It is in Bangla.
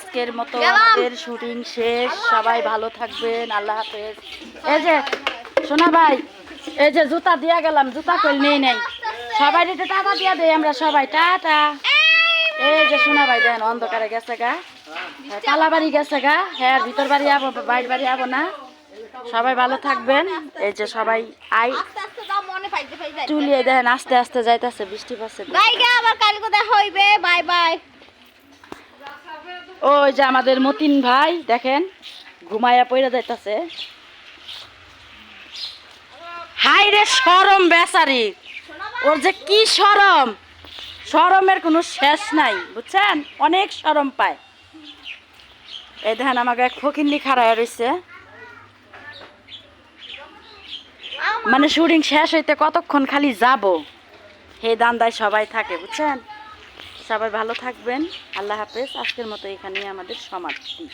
আজকের মতো আমাদের শুটিং শেষ। সবাই ভালো থাকবেন, আল্লাহ হাফেজ। এই যে সোনা ভাই, এই যে জুতা দিয়া গেলাম, জুতা কইল নেই নাই, সবাই টাটা দিয়া দেই আমরা সবাই, টাটা। এই যে সোনা ভাই দেখেন অন্ধকারে গেছে গা, তালা বাড়ি গেছে গা, হ্যাঁ ভিতর বাড়ি আবো, বাইর বাড়ি আবো না। সবাই ভালো থাকবেন। এই যে সবাই আই চুলিয়ে দেখেন আস্তে আস্তে যাইতেছে, বৃষ্টি পড়ছে। Bye bye. ওই যে আমাদের মতিন ভাই দেখেন ঘুমাইয়া পড়ে যাইতেছে। হাই রে শরম বেচারি, ওর যে কি শরম, শরমের কোনো শেষ নাই বুঝছেন, অনেক শরম পায়। এই দেখেন আমাকে এক ফকিন্নি খাড়ায় রয়েছে, মানে শুটিং শেষ হইতে কতক্ষণ খালি যাব হে দান্দায় সবাই থাকে বুঝছেন। সবাই ভালো থাকবেন, আল্লাহ হাফেজ। আজকের মতো এখানেই আমাদের সমাপ্তি।